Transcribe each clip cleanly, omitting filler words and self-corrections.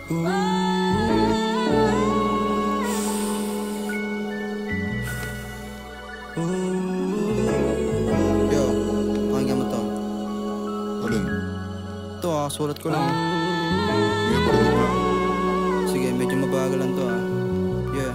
Yo, pakinggan mo to. Alin? Ito sulat ko lang. Sige, parinig ka. Sige, medyo mabagalan to Yeah.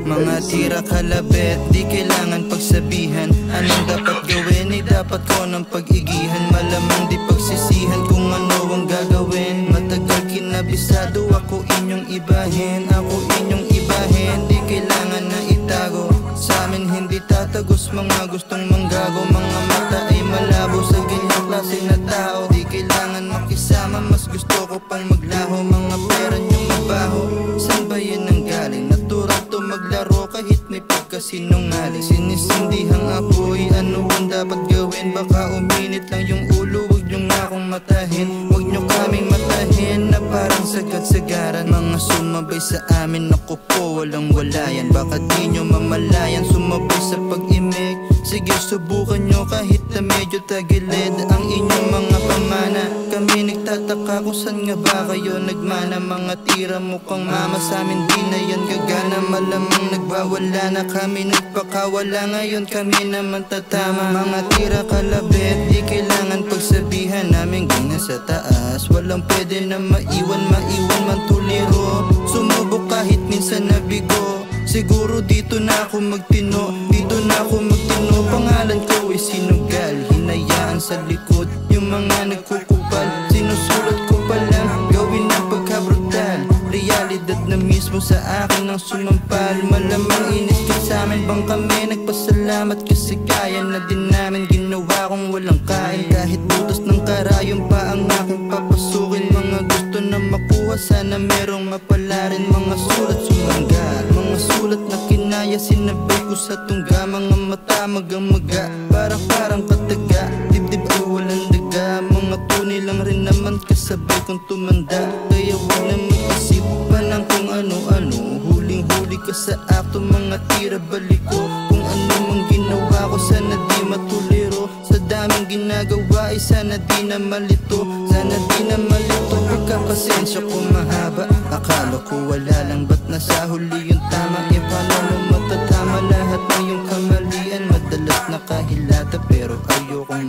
Mga tira kalabit, di kailangan pagsabihan. Anong dapat gawin ay dapat ko ng pag-igihan. Malamang di pagsisihan kung ano ang gagawin. Matagal kinabisado ako inyong ibahin. Ako inyong ibahin, di kailangan na itago. Sa amin hindi tatagos mga gustong manggago. Mga mata ay malabo sa ganyang klase na tao. Di kailangan makisama, mas gusto ko pang maglaho. Mga pera niyong mabaho, saan ba yan ang galing? Natural to maglaro kahit may pagkasinungaling. Sinisindihang apoy, ano bang dapat gawin? Baka uminit lang yung ulo, huwag niyo nga akong matahin. Huwag niyo kaming matahin na parang sagad-sagaran. Mga sumabay sa amin, ako po walang walayan. Baka di niyo mamalayan, sumabay sa pag-imik. Sige subukan nyo kahit na medyo tagilid ang inyong mga pamana. Kami nagtataka kung saan nga ba kayo nagmana. Mga tira mukhang mama, sa amin di na yan gagana. Malamang nagbawala na kami, nagpakawala. Ngayon kami naman tatama. Mga tira kalabit, di kailangan pagsabihan namin ganyan sa taas. Walang pwede na maiwan man tuliro. Sumubok kahit minsan nabigo. Siguro dito na ako magtino, dito na ako magtino. Pangalan ko ay sinugal, hinayaan sa likod yung mga nagkukupal. Sinusulat ko pa lang, gawin ng pagkabrutal. Realidad na mismo sa akin ang sumampal. Malamang inis ka sa amin, bang kami nagpasalamat kasi kaya na din namin. Ginawa kong walang kain, kahit butas ng karayom pa ang aking papasukin. Mga gusto na makuha, sana merong mapala rin. Mga sulat sumangga, mga sulat na kinaya, sinabay ko sa tungga. Mga mata magang-maga, parang kataga. Dibdib ay walang daga, mga tunay lang rin naman kasabay kong tumanda. Kaya huwag na mag-isip pa ng kung ano-ano. Huling-huli ka sa akto, mga tira balik ko. Kung ano mang ginawa ko, sana di matuliro. Sa daming ginagawa ay sana di na malito. Sana di na malito, pagkapasensya ko mahaba. Akala ko wala lang, ba't nasa huli yung tama? E paano mo matatama lahat ng iyong kamalian? Madalas nakahilata pero ayokong